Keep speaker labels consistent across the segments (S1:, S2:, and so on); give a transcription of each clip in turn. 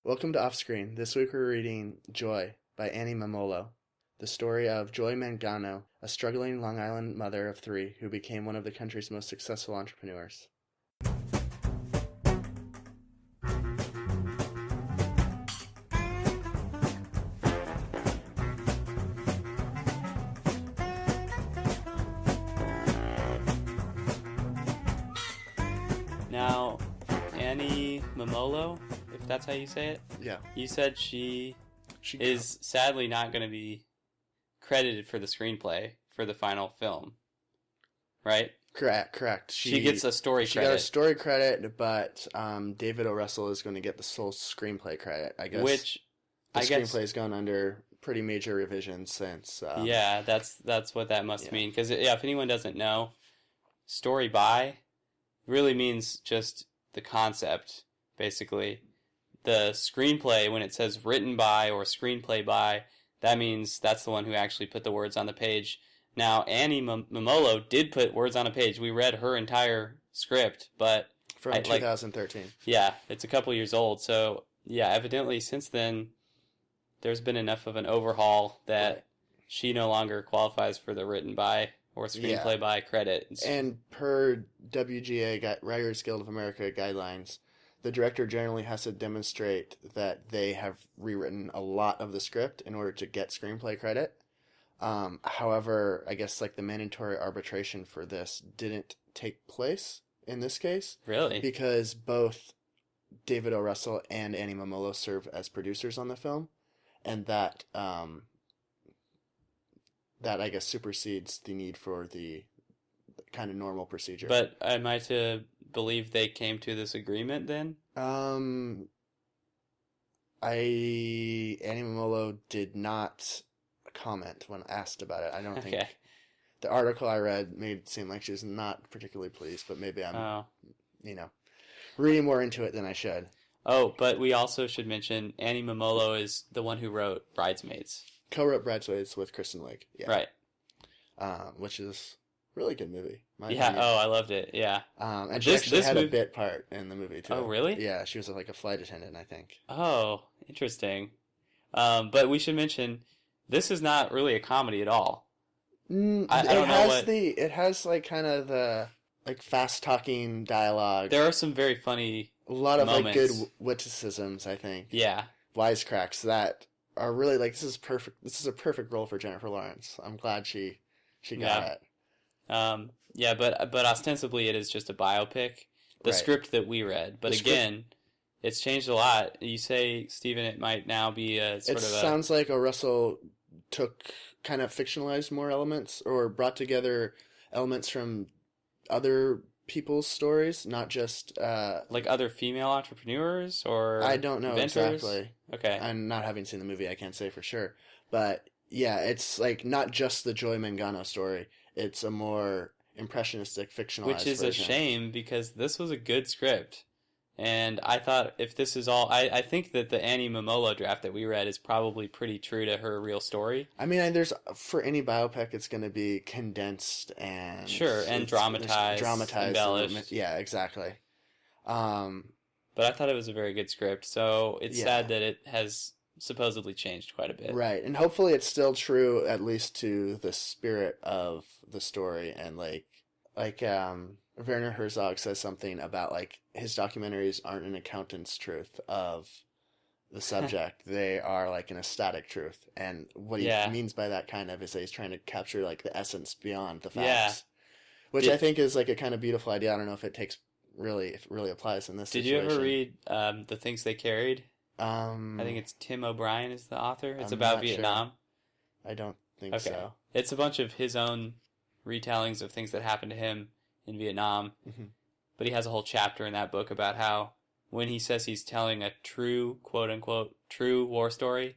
S1: Welcome to Offscreen. This week we're reading Joy by Annie Mumolo, the story of Joy Mangano, a struggling Long Island mother of three who became one of the country's most successful entrepreneurs.
S2: Now, Annie Mumolo, if that's how you say it?
S1: Yeah.
S2: You said she is sadly not going to be credited for the screenplay for the final film, right?
S1: Correct.
S2: She gets a story
S1: She
S2: credit.
S1: got a story credit, but David O. Russell is going to get the sole screenplay credit, I guess.
S2: Which,
S1: the
S2: I guess...
S1: screenplay's gone under pretty major revisions since...
S2: yeah, that's what that must mean. Because, if anyone doesn't know, story by really means just the concept, basically. The screenplay, when it says written by or screenplay by, that means that's the one who actually put the words on the page. Now, Annie Mumolo did put words on a page. We read her entire script, but...
S1: From 2013.
S2: Yeah, it's a couple years old. So, yeah, evidently since then, there's been enough of an overhaul that she no longer qualifies for the written by or screenplay by credit.
S1: And per WGA, Writers Guild of America guidelines, the director generally has to demonstrate that they have rewritten a lot of the script in order to get screenplay credit. However, I guess the mandatory arbitration for this didn't take place in this case.
S2: Really?
S1: Because both David O. Russell and Annie Mumolo serve as producers on the film, and that I guess supersedes the need for the kind of normal procedure.
S2: But am I to believe they came to this agreement then?
S1: Annie Mumolo did not comment when asked about it. I don't think the article I read made it seem like she was not particularly pleased, but maybe I'm reading more into it than I should.
S2: Oh, but we also should mention Annie Mumolo is the one who wrote Bridesmaids.
S1: Co-wrote Bridesmaids with Kristen Wiig. Yeah.
S2: Right.
S1: Which is a really good movie.
S2: I loved it. Yeah.
S1: And she actually had a bit part in the movie, too.
S2: Oh, really?
S1: Yeah, she was like a flight attendant, I think.
S2: Oh, interesting. But we should mention, this is not really a comedy at all.
S1: It has kind of the fast-talking dialogue.
S2: There are some very funny
S1: a lot of
S2: moments.
S1: Good witticisms, I think.
S2: Yeah.
S1: Wisecracks that are really this is perfect. This is a perfect role for Jennifer Lawrence. I'm glad she got it.
S2: But ostensibly it is just a biopic. The script that we read, but again, it's changed a lot. You say, Stephen, it might now be a sort of a... It
S1: sounds like O. Russell took kind of fictionalized more elements or brought together elements from other people's stories, not just...
S2: like other female entrepreneurs or
S1: I don't know
S2: inventors?
S1: Exactly.
S2: Okay.
S1: And not having seen the movie, I can't say for sure. But yeah, it's not just the Joy Mangano story. It's a more impressionistic, fictionalized
S2: Which is
S1: version.
S2: A shame because this was a good script. And I thought if this is all... I think that the Annie Mumolo draft that we read is probably pretty true to her real story.
S1: I mean, for any biopic, it's going to be condensed and...
S2: Sure, and dramatized, embellished.
S1: Yeah, exactly.
S2: But I thought it was a very good script, so it's sad that it has supposedly changed quite a bit.
S1: Right, and hopefully it's still true, at least to the spirit of the story, and Werner Herzog says something about his documentaries aren't an accountant's truth of the subject. They are an ecstatic truth. And what he means by that is that he's trying to capture the essence beyond the facts. Which I think is a kind of beautiful idea. I don't know if it really applies in this situation.
S2: Did you ever read The Things They Carried? I think it's Tim O'Brien is the author. It's about Vietnam.
S1: Sure. I don't think so.
S2: It's a bunch of his own retellings of things that happened to him in Vietnam. Mm-hmm. But he has a whole chapter in that book about how when he says he's telling a true, quote-unquote, true war story,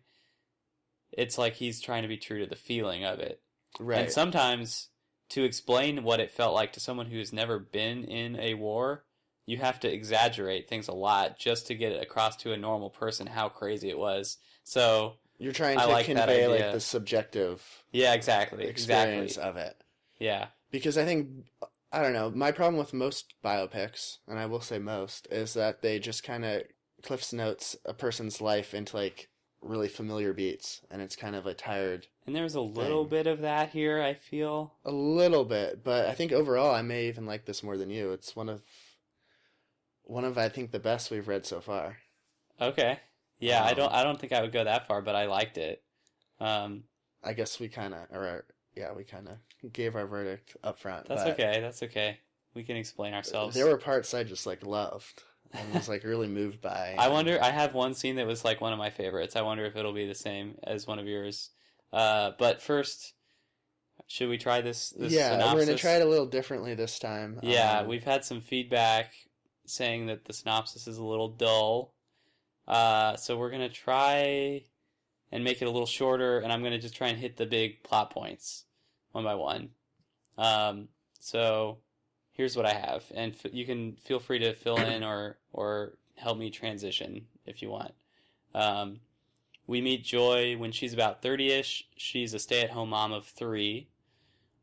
S2: it's like he's trying to be true to the feeling of it.
S1: Right.
S2: And sometimes to explain what it felt like to someone who's never been in a war, you have to exaggerate things a lot just to get it across to a normal person how crazy it was. So
S1: you're trying to convey the subjective experience of it.
S2: Yeah.
S1: Because I think, I don't know, my problem with most biopics, and I will say most, is that they just kind of Cliff's Notes a person's life into like really familiar beats, and it's kind of a tired.
S2: And there's a little bit of that here, I feel.
S1: A little bit, but I think overall I may even like this more than you. It's one of I think the best we've read so far.
S2: Okay. Yeah, I don't think I would go that far, but I liked it.
S1: I guess we kind of gave our verdict up front.
S2: That's okay. That's okay. We can explain ourselves.
S1: There were parts I just like loved and was like really moved by.
S2: I wonder. I have one scene that was like one of my favorites. I wonder if it'll be the same as one of yours. But first, should we try this
S1: yeah,
S2: synopsis?
S1: We're going to try it a little differently this time.
S2: Yeah, we've had some feedback saying that the synopsis is a little dull. So we're going to try and make it a little shorter, and I'm going to just try and hit the big plot points one by one. So here's what I have, and you can feel free to fill in or help me transition if you want. We meet Joy when she's about 30-ish. She's a stay-at-home mom of 3.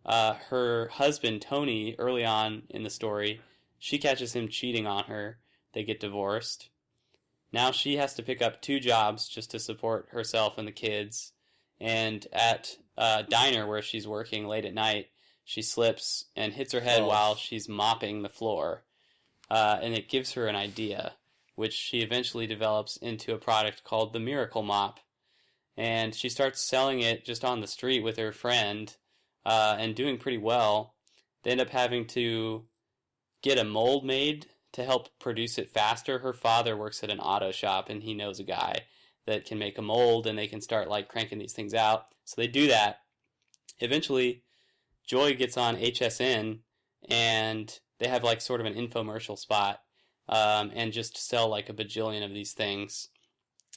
S2: Her husband, Tony, early on in the story, she catches him cheating on her. They get divorced. Now she has to pick up 2 jobs just to support herself and the kids. And at a diner where she's working late at night, she slips and hits her head while she's mopping the floor. And it gives her an idea, which she eventually develops into a product called the Miracle Mop. And she starts selling it just on the street with her friend, and doing pretty well. They end up having to get a mold made to help produce it faster. Her father works at an auto shop, and he knows a guy that can make a mold, and they can start like cranking these things out. So they do that. Eventually, Joy gets on HSN, and they have like sort of an infomercial spot, and just sell like a bajillion of these things.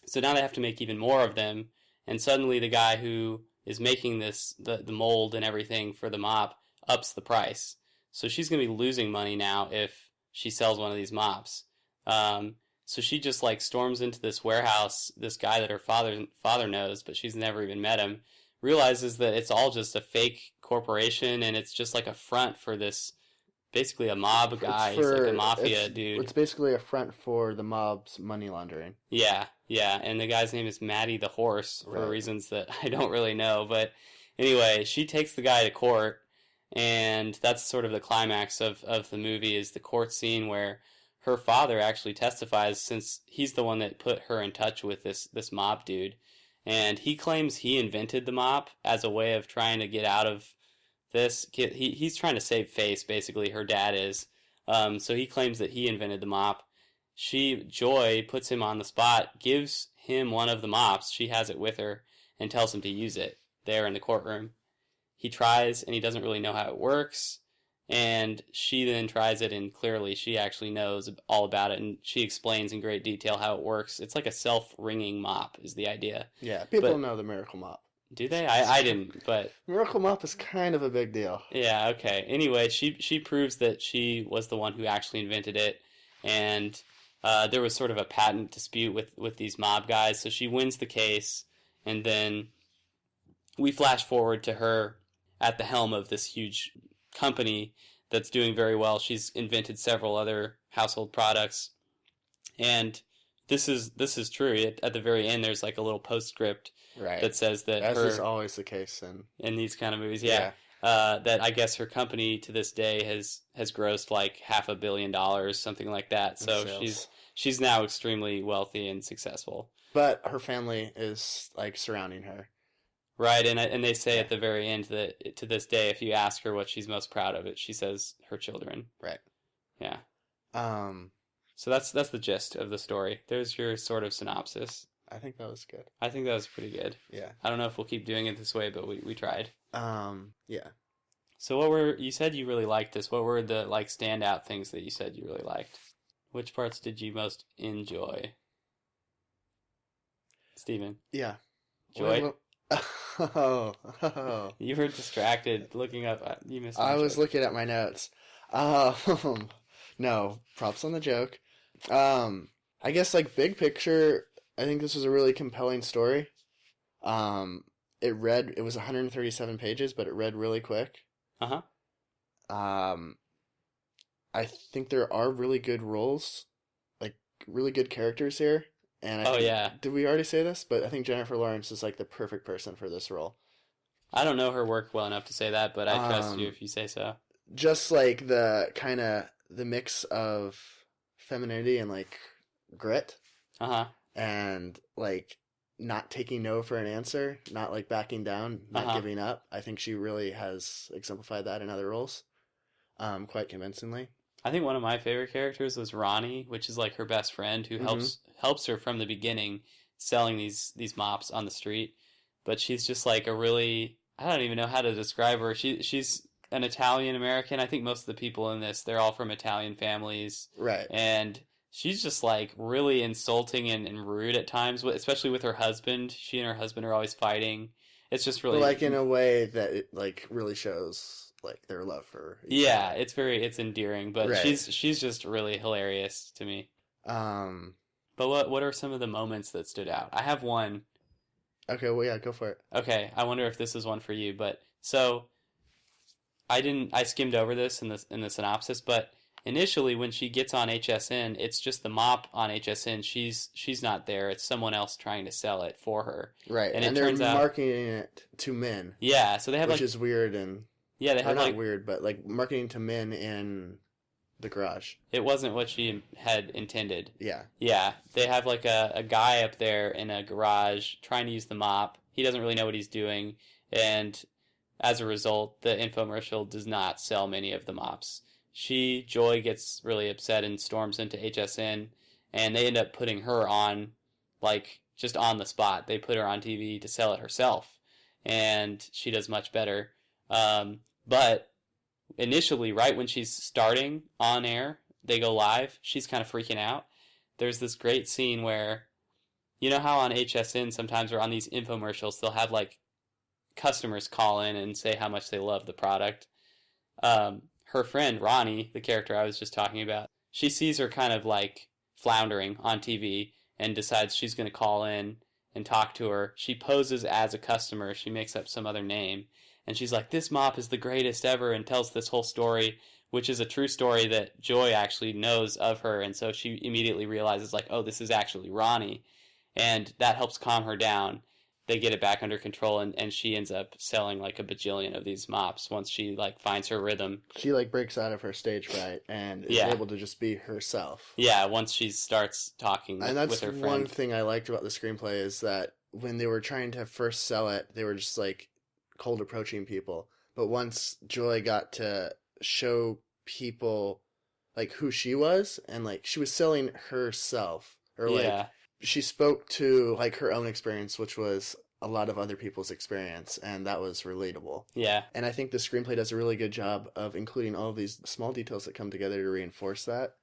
S2: So now they have to make even more of them, and suddenly the guy who is making this, the mold and everything for the mop, ups the price. So she's going to be losing money now if she sells one of these mops. So she just like storms into this warehouse, this guy that her father knows, but she's never even met him, realizes that it's all just a fake corporation, and it's just like a front for this, basically a mob guy. He's like a mafia dude.
S1: It's basically a front for the mob's money laundering.
S2: Yeah, and the guy's name is Matty the Horse, for reasons that I don't really know. But anyway, she takes the guy to court, and that's sort of the climax of the movie, is the court scene where her father actually testifies, since he's the one that put her in touch with this mop dude. And he claims he invented the mop as a way of trying to get out of this. He's trying to save face, basically, her dad is. So he claims that he invented the mop. Joy, puts him on the spot, gives him one of the mops, she has it with her, and tells him to use it there in the courtroom. He tries, and he doesn't really know how it works, and she then tries it, and clearly she actually knows all about it, and she explains in great detail how it works. It's like a self-wringing mop is the idea.
S1: Yeah, people know the Miracle Mop.
S2: Do they? I didn't, but...
S1: Miracle Mop is kind of a big deal.
S2: Yeah, okay. Anyway, she proves that she was the one who actually invented it, and there was sort of a patent dispute with these mob guys, so she wins the case, and then we flash forward to her at the helm of this huge company that's doing very well. She's invented several other household products, and this is true. At the very end, there's like a little postscript that says that,
S1: as is always the case
S2: in these kind of movies. Yeah. That I guess her company to this day has grossed like $500 million, something like that. So she's now extremely wealthy and successful.
S1: But her family is like surrounding her.
S2: Right, and they say at the very end that to this day, if you ask her what she's most proud of, she says her children.
S1: Right.
S2: Yeah. So that's the gist of the story. There's your sort of synopsis.
S1: I think that was good.
S2: I think that was pretty good.
S1: Yeah.
S2: I don't know if we'll keep doing it this way, but we tried.
S1: Yeah.
S2: So you said you really liked this. What were the like standout things that you said you really liked? Which parts did you most enjoy? Steven?
S1: Yeah.
S2: Joy?
S1: Oh.
S2: You were distracted looking up. You missed.
S1: I was looking at my notes. No, props on the joke. I guess like big picture, I think this was a really compelling story. It was 137 pages, but it read really quick.
S2: Uh-huh.
S1: I think there are really good roles, like really good characters here. And I think, did we already say this? But I think Jennifer Lawrence is like the perfect person for this role.
S2: I don't know her work well enough to say that, but I trust you if you say so.
S1: Just like the kind of the mix of femininity and like grit. And like not taking no for an answer, not like backing down, not giving up. I think she really has exemplified that in other roles quite convincingly.
S2: I think one of my favorite characters was Ronnie, which is like her best friend who helps her from the beginning selling these mops on the street. But she's just like a really, I don't even know how to describe her. She's an Italian American. I think most of the people in this, they're all from Italian families.
S1: Right.
S2: And she's just like really insulting and rude at times, especially with her husband. She and her husband are always fighting. It's just really
S1: like in a way that it like really shows like their love for each other.
S2: It's endearing, but she's just really hilarious to me. But what are some of the moments that stood out? I have one.
S1: Okay, well, yeah, go for it.
S2: Okay, I wonder if this is one for you. But so I skimmed over this in the synopsis, but initially when she gets on HSN, it's just the mop on HSN. She's not there. It's someone else trying to sell it for her.
S1: Right, and it turns out marketing it to men.
S2: Yeah, so they have
S1: which is weird and
S2: they have
S1: not weird, but like marketing to men in the garage.
S2: It wasn't what she had intended.
S1: Yeah.
S2: Yeah, they have like a guy up there in a garage trying to use the mop. He doesn't really know what he's doing, and as a result, the infomercial does not sell many of the mops. Joy gets really upset and storms into HSN, and they end up putting her on, like, just on the spot. They put her on TV to sell it herself, and she does much better. But initially, right when she's starting on air, they go live, she's kind of freaking out. There's this great scene where, you know how on HSN sometimes or on these infomercials, they'll have, like, customers call in and say how much they love the product. Her friend, Ronnie, the character I was just talking about, she sees her kind of like floundering on TV and decides she's going to call in and talk to her. She poses as a customer. She makes up some other name. And she's like, this mop is the greatest ever, and tells this whole story, which is a true story that Joy actually knows of her. And so she immediately realizes, like, oh, this is actually Ronnie. And that helps calm her down. They get it back under control, and she ends up selling like a bajillion of these mops once she like finds her rhythm.
S1: She like breaks out of her stage fright and is able to just be herself.
S2: Yeah, once she starts talking with her friend.
S1: And that's one thing I liked about the screenplay is that when they were trying to first sell it, they were just like cold approaching people. But once Joy got to show people like who she was, and like she was selling herself, or like she spoke to like her own experience, which was a lot of other people's experience, and that was relatable.
S2: Yeah.
S1: And I think the screenplay does a really good job of including all of these small details that come together to reinforce that.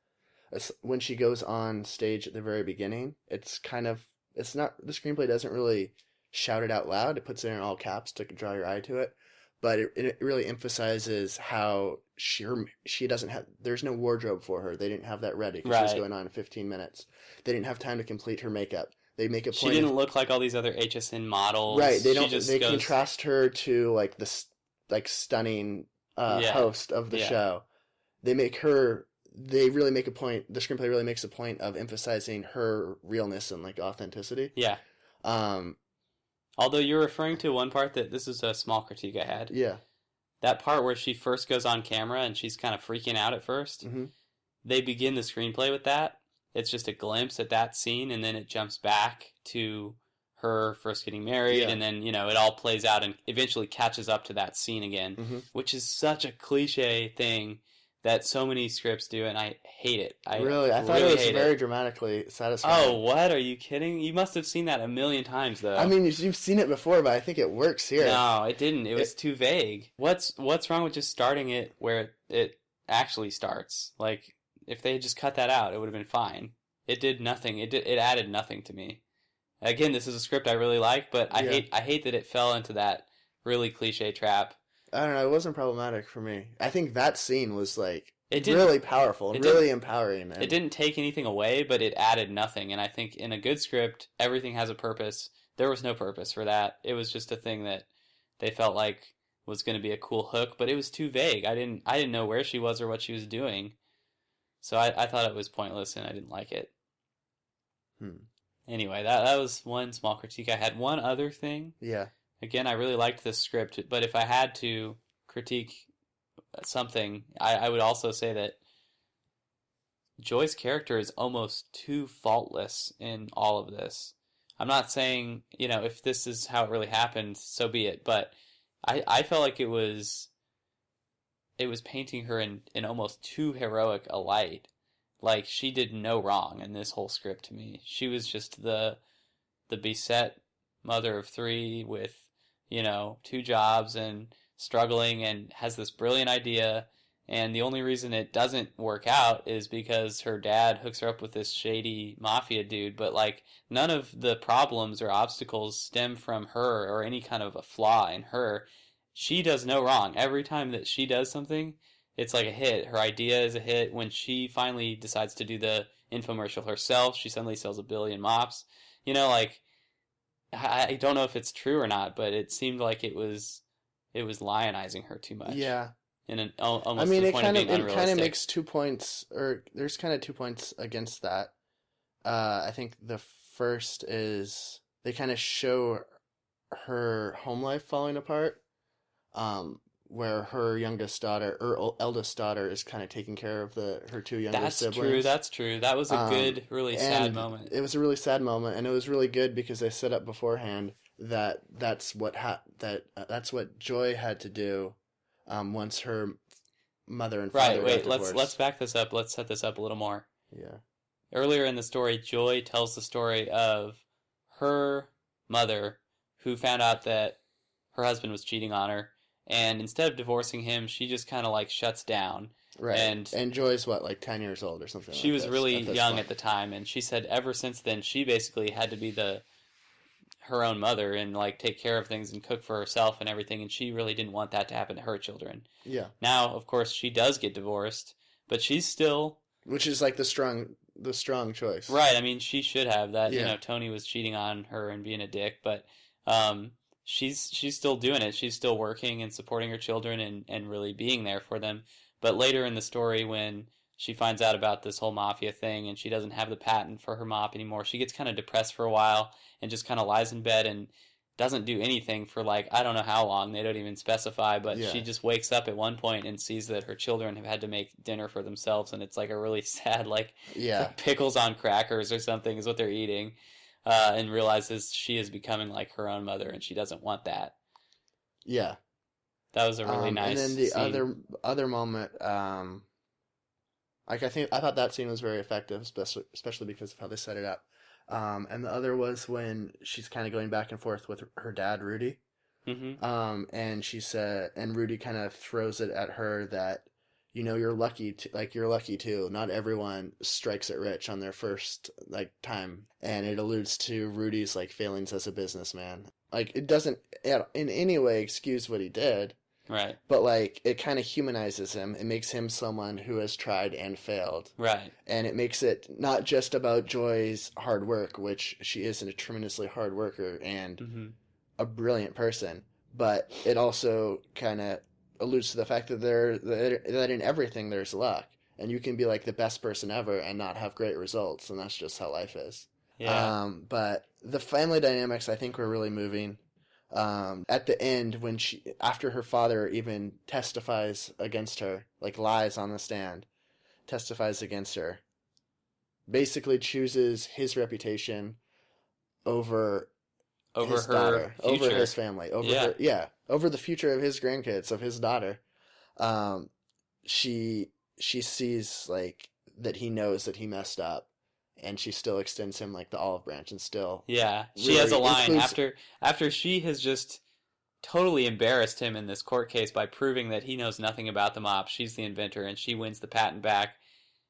S1: When she goes on stage at the very beginning, the screenplay doesn't really shout it out loud. It puts it in all caps to draw your eye to it. But it really emphasizes how she doesn't have, there's no wardrobe for her. They didn't have that ready because she was going on in 15 minutes. They didn't have time to complete her makeup. They make a point.
S2: She didn't look like all these other HSN models.
S1: Right. They contrast her to like the stunning host of the show. The screenplay really makes a point of emphasizing her realness and like authenticity.
S2: Yeah. Although you're referring to one part that this is a small critique I had.
S1: Yeah.
S2: That part where she first goes on camera and she's kind of freaking out at first. Mm-hmm. They begin the screenplay with that. It's just a glimpse at that scene, and then it jumps back to her first getting married, and then, it all plays out and eventually catches up to that scene again, which is such a cliche thing that so many scripts do, and I hate it. I
S1: thought it was very dramatically satisfying.
S2: Oh, what? Are you kidding? You must have seen that a million times, though.
S1: I mean, you've seen it before, but I think it works here.
S2: No, it didn't. It was too vague. What's wrong with just starting it where it actually starts? Like, if they had just cut that out, it would have been fine. It did nothing. It added nothing to me. Again, this is a script I really like, but I hate that it fell into that really cliche trap.
S1: I don't know. It wasn't problematic for me. I think that scene was like really powerful and really empowering.
S2: It didn't take anything away, but it added nothing. And I think in a good script, everything has a purpose. There was no purpose for that. It was just a thing that they felt like was going to be a cool hook, but it was too vague. I didn't know where she was or what she was doing. So I thought it was pointless, and I didn't like it. Anyway, that was one small critique I had. One other thing.
S1: Yeah.
S2: Again, I really liked this script, but if I had to critique something, I would also say that Joy's character is almost too faultless in all of this. I'm not saying, if this is how it really happened, so be it, but I felt like it was painting her in almost too heroic a light. Like, she did no wrong in this whole script to me. She was just the beset mother of 3 with, 2 jobs and struggling, and has this brilliant idea. And the only reason it doesn't work out is because her dad hooks her up with this shady mafia dude. But, like, none of the problems or obstacles stem from her or any kind of a flaw in her. She does no wrong. Every time that she does something, it's like a hit. Her idea is a hit. When she finally decides to do the infomercial herself, she suddenly sells 1 billion mops. I don't know if it's true or not, but it seemed like it was lionizing her too much.
S1: Yeah.
S2: In an almost.
S1: I mean, it kind of makes 2 points, or there's kind of 2 points against that. I think the first is they kind of show her home life falling apart, where her youngest daughter, or eldest daughter, is kind of taking care of her 2 younger siblings.
S2: That's true. That was a good, really sad moment.
S1: It was a really sad moment, and it was really good because they set up beforehand that that's what Joy had to do. Once her mother and father got divorced.
S2: Let's back this up. Let's set this up a little more.
S1: Yeah.
S2: Earlier in the story, Joy tells the story of her mother, who found out that her husband was cheating on her, and instead of divorcing him, she just kind of like shuts down.
S1: Right. And Joy's like 10 years old or something.
S2: She was really young at the time, and she said ever since then she basically had to be her own mother and like take care of things and cook for herself and everything, and she really didn't want that to happen to her children.
S1: Yeah.
S2: Now, of course, she does get divorced, but she's still,
S1: which is like the strong choice.
S2: Right. I mean, she should have that.
S1: Yeah.
S2: Tony was cheating on her and being a dick, but she's still doing it. She's still working and supporting her children and really being there for them. But later in the story, when she finds out about this whole mafia thing and she doesn't have the patent for her mop anymore, she gets kind of depressed for a while and just kind of lies in bed and doesn't do anything for like, I don't know how long. They don't even specify, but she just wakes up at one point and sees that her children have had to make dinner for themselves, and it's like a really sad, like pickles on crackers or something is what they're eating, and realizes she is becoming like her own mother and she doesn't want that.
S1: Yeah.
S2: That was a really nice
S1: And then the
S2: scene.
S1: other moment, I thought that scene was very effective, especially because of how they set it up. And the other was when she's kind of going back and forth with her dad, Rudy.
S2: Mm-hmm.
S1: And she said, and Rudy kind of throws it at her that, you're lucky too. Not everyone strikes it rich on their first time. And it alludes to Rudy's failings as a businessman. It doesn't in any way excuse what he did.
S2: Right.
S1: But it kind of humanizes him. It makes him someone who has tried and failed.
S2: Right.
S1: And it makes it not just about Joy's hard work, which she is a tremendously hard worker and a brilliant person, but it also kind of alludes to the fact that that in everything there's luck, and you can be the best person ever and not have great results, and that's just how life is.
S2: Yeah.
S1: But the family dynamics, I think, were really moving. At the end, when after her father even testifies against her, lies on the stand, testifies against her, basically chooses his reputation over his daughter, over his family, over the future of his grandkids, of his daughter. She sees that he knows that he messed up. And she still extends him the olive branch, and still
S2: she has a line after she has just totally embarrassed him in this court case by proving that he knows nothing about the mop. She's the inventor, and she wins the patent back.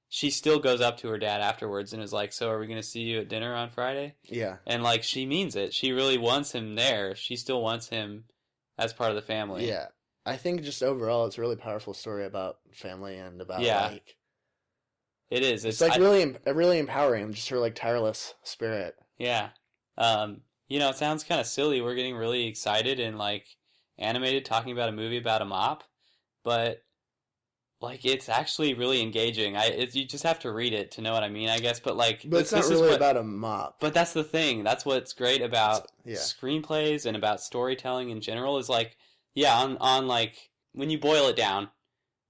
S2: She still goes up to her dad afterwards and is like, "So are we going to see you at dinner on Friday?"
S1: Yeah, and
S2: she means it. She really wants him there. She still wants him as part of the family.
S1: Yeah, I think just overall, it's a really powerful story about family and about
S2: It is.
S1: It's really empowering, just her tireless spirit.
S2: Yeah. It sounds kind of silly. We're getting really excited and animated talking about a movie about a mop, but like, it's actually really engaging. You just have to read it to know what I mean, I guess. But like,
S1: but it's not really about a mop.
S2: But that's the thing. That's what's great about screenplays and about storytelling in general. Is like, on like when you boil it down,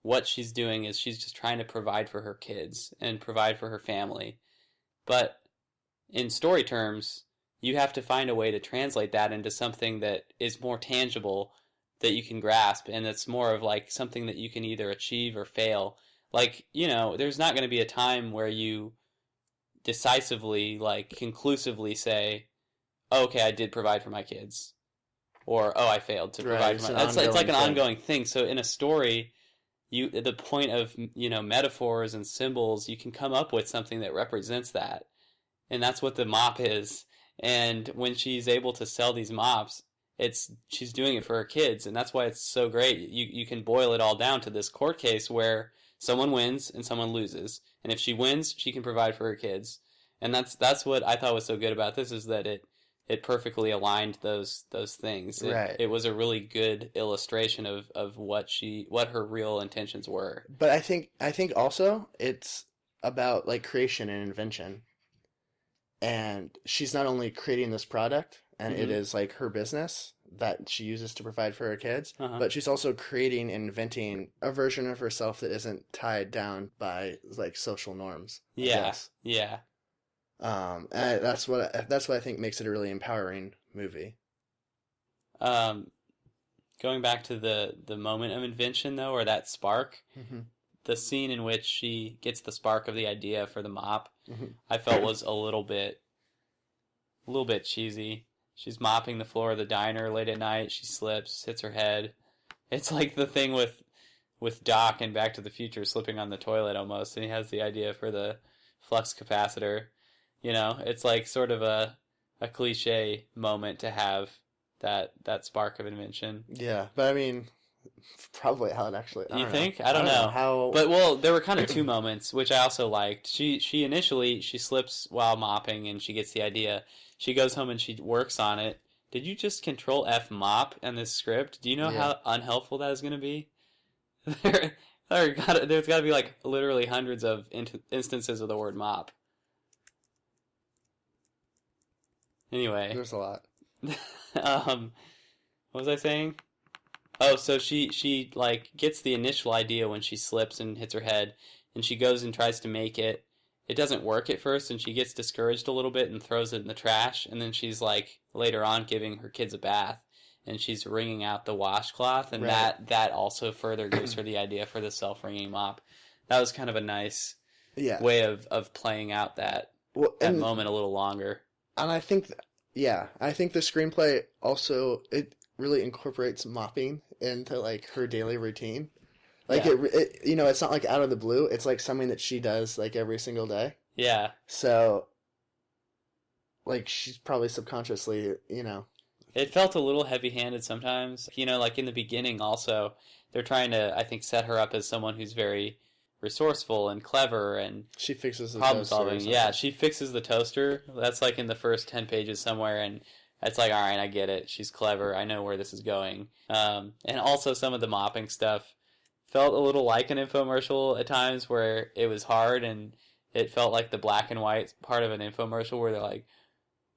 S2: what she's doing is she's just trying to provide for her kids and provide for her family. But in story terms, you have to find a way to translate that into something that is more tangible, that you can grasp, and that's more of like something that you can either achieve or fail. Like, there's not going to be a time where you decisively, like, conclusively say, oh, okay, I did provide for my kids, or oh, I failed to provide for my. It's like an ongoing thing. So in a story, at the point of metaphors and symbols, you can come up with something that represents that, and that's what the mop is. And when she's able to sell these mops, she's doing it for her kids, and that's why it's so great. You can boil it all down to this court case where someone wins and someone loses, and if she wins, she can provide for her kids. And that's what I thought was so good about this, is that it perfectly aligned those things. It was a really good illustration of what her real intentions were.
S1: But I think also it's about like creation and invention. And she's not only creating this product, and it is like her business that she uses to provide for her kids, but she's also creating and inventing a version of herself that isn't tied down by like social norms.
S2: Yeah.
S1: And that's what I think makes it a really empowering movie.
S2: Going back to the moment of invention though, or that spark, the scene in which she gets the spark of the idea for the mop, I felt was a little bit cheesy. She's mopping the floor of the diner late at night. She slips, hits her head. It's like the thing with Doc in Back to the Future slipping on the toilet almost, and he has the idea for the flux capacitor. It's like sort of a cliche moment to have that spark of invention.
S1: Yeah, but I mean, probably how it actually.
S2: You think? I don't know how. But there were kind of two moments which I also liked. She initially slips while mopping and she gets the idea. She goes home and she works on it. Did you just Control F mop in this script? Do you know how unhelpful that is going to be? There's got to be like literally hundreds of instances of the word mop. Anyway,
S1: there's a lot.
S2: What was I saying? Oh, so she like gets the initial idea when she slips and hits her head, and she goes and tries to make it. It doesn't work at first, and she gets discouraged a little bit and throws it in the trash. And then she's like later on giving her kids a bath, and she's wringing out the washcloth, and that also further gives her the idea for the self-wringing mop. That was kind of a nice way of playing out that moment a little longer.
S1: And I think, I think the screenplay also, it really incorporates mopping into like her daily routine. Like it it's not like out of the blue. It's like something that she does like every single day.
S2: Yeah.
S1: So, like she's probably subconsciously,
S2: It felt a little heavy-handed sometimes. Like in the beginning also, they're trying to, I think, set her up as someone who's very resourceful and clever, and
S1: she fixes the
S2: problem solving. Yeah, she fixes the toaster. That's like in the first 10 pages somewhere, and it's like, all right, I get it. She's clever. I know where this is going. And also some of the mopping stuff felt a little like an infomercial at times, where it was hard and it felt like the black and white part of an infomercial where they're like,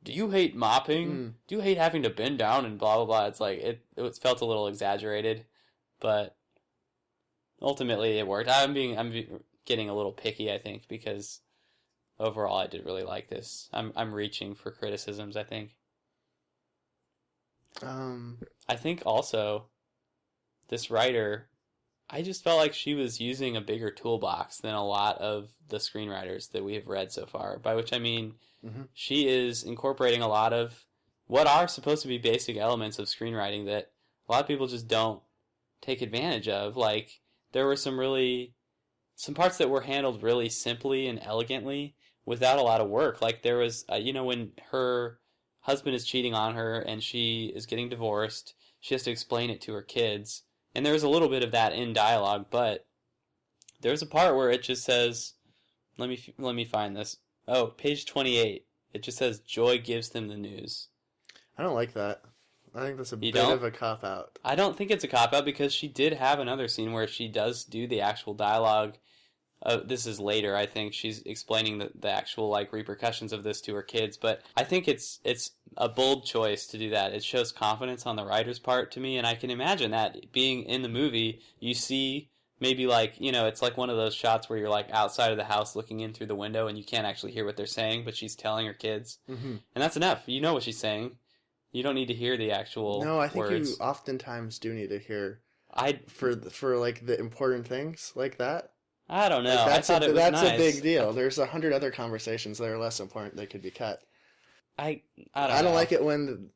S2: do you hate mopping? Do you hate having to bend down and blah, blah, blah? It's like, it felt a little exaggerated, but ultimately it worked. I'm getting a little picky, I think, because overall I did really like this. I'm reaching for criticisms, I think. I think also this writer, I just felt like she was using a bigger toolbox than a lot of the screenwriters that we have read so far, by which I mean she is incorporating a lot of what are supposed to be basic elements of screenwriting that a lot of people just don't take advantage of. Like, there were some parts that were handled really simply and elegantly without a lot of work. Like, there was, when her husband is cheating on her and she is getting divorced, she has to explain it to her kids. And there was a little bit of that in dialogue, but there's a part where it just says, let me find this. Oh, page 28. It just says, Joy gives them the news.
S1: I don't like that. I think that's a bit of a cop-out.
S2: I don't think it's a cop-out because she did have another scene where she does do the actual dialogue. This is later, I think. She's explaining the actual like repercussions of this to her kids, but I think it's a bold choice to do that. It shows confidence on the writer's part to me, and I can imagine that being in the movie, you see maybe like, it's like one of those shots where you're like outside of the house looking in through the window and you can't actually hear what they're saying, but she's telling her kids. Mm-hmm. And that's enough. You know what she's saying. You don't need to hear the actual
S1: No, I think
S2: words.
S1: You oftentimes do need to hear for like the important things like that.
S2: I don't know.
S1: Like
S2: I thought it was nice.
S1: That's a big deal. There's 100 other conversations that are less important that could be cut.
S2: I
S1: don't like it when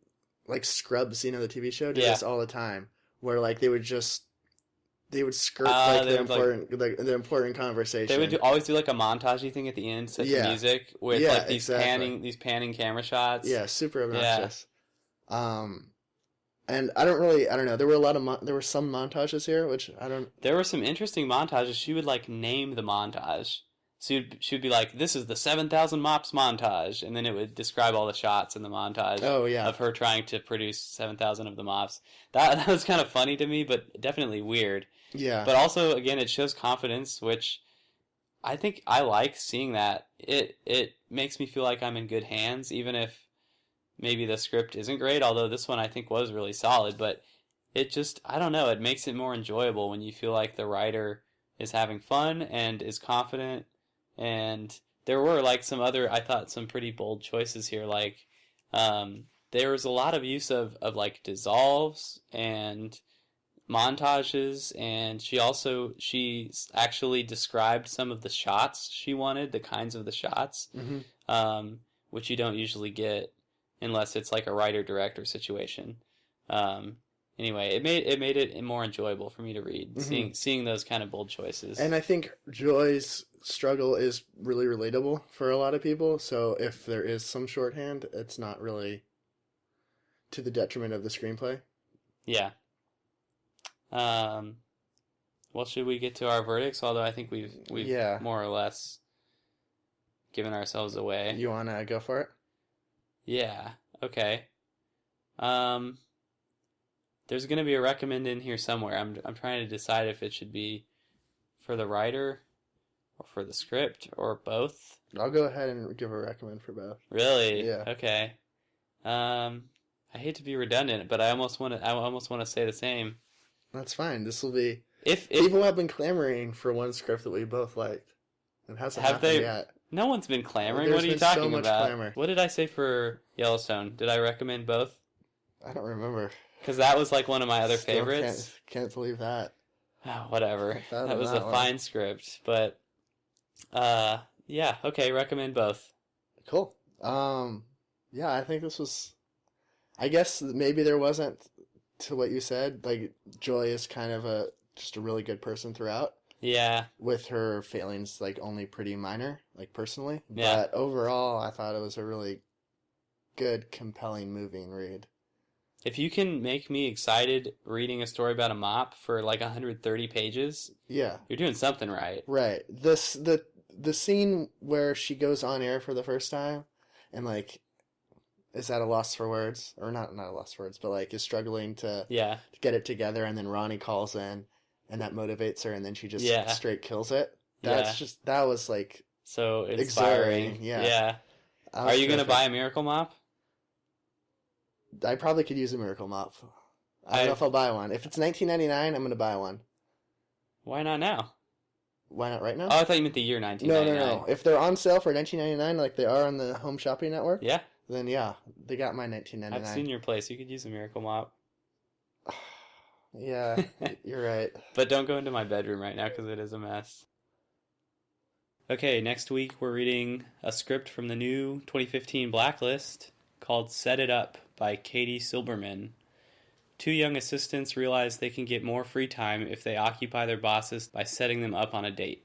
S1: like Scrubs, the TV show, do this all the time, where like they would skirt like the important conversation.
S2: They would always do like a montagey thing at the end, set the music with like these panning camera shots.
S1: Yeah, super obnoxious. And I don't know. There were some montages here, which I don't.
S2: There were some interesting montages. She would like name the montage. So she would be like, "This is the 7,000 mops montage," and then it would describe all the shots in the montage.
S1: Oh yeah,
S2: of her trying to produce 7,000 of the mops. That was kind of funny to me, but definitely weird.
S1: Yeah.
S2: But also, again, it shows confidence, which I think I like seeing that. It makes me feel like I'm in good hands, even if maybe the script isn't great, although this one I think was really solid. But it just, I don't know, it makes it more enjoyable when you feel like the writer is having fun and is confident. And there were like some pretty bold choices here. Like there was a lot of use of like dissolves and montages, and she actually described some of the shots she wanted, the kinds of the shots, which you don't usually get unless it's like a writer-director situation. Anyway, it made it more enjoyable for me to read, seeing those kind of bold choices.
S1: And I think Joy's struggle is really relatable for a lot of people, so if there is some shorthand, it's not really to the detriment of the screenplay.
S2: Yeah. Well, should we get to our verdicts? Although I think we've more or less given ourselves away.
S1: You want to go for it?
S2: Yeah. Okay. There's going to be a recommend in here somewhere. I'm trying to decide if it should be for the writer or for the script or both.
S1: I'll go ahead and give a recommend for both.
S2: Really?
S1: Yeah.
S2: Okay. I hate to be redundant, but I almost want to say the same.
S1: That's fine. This will be... If people have been clamoring for one script that we both liked. It hasn't happened yet.
S2: No one's been clamoring. What are you talking
S1: so much
S2: about?
S1: Clamor.
S2: What did I say for Yellowstone? Did I recommend both?
S1: I don't remember.
S2: Because that was like one of my other favorites.
S1: Can't believe that.
S2: Oh, whatever. That was a fine script. But, yeah, okay, recommend both.
S1: Cool. Yeah, I think this was... I guess maybe there wasn't, to what you said, like, Joy is kind of just a really good person throughout.
S2: Yeah.
S1: With her failings, like, only pretty minor, like, personally.
S2: Yeah.
S1: But overall, I thought it was a really good, compelling movie and read.
S2: If you can make me excited reading a story about a mop for, like, 130 pages,
S1: yeah,
S2: you're doing something right.
S1: Right. The scene where she goes on air for the first time and, like, is at a loss for words, or not a loss for words, but like is struggling to get it together, and then Ronnie calls in, and that motivates her, and then she just straight kills it. That was like
S2: so inspiring.
S1: Exhilarating. Yeah.
S2: Are you gonna buy a Miracle Mop?
S1: I probably could use a Miracle Mop. I don't know if I'll buy one. If it's $19.99, I'm gonna buy one.
S2: Why not now?
S1: Why not right now?
S2: Oh, I thought you meant the year 1999.
S1: No. If they're on sale for $19.99, like they are on the Home Shopping Network, then yeah, they got my $19.99.
S2: I've seen your place. You could use a Miracle Mop.
S1: Yeah, you're right.
S2: But don't go into my bedroom right now because it is a mess. Okay, next week we're reading a script from the new 2015 Blacklist called Set It Up by Katie Silberman. Two young assistants realize they can get more free time if they occupy their bosses by setting them up on a date.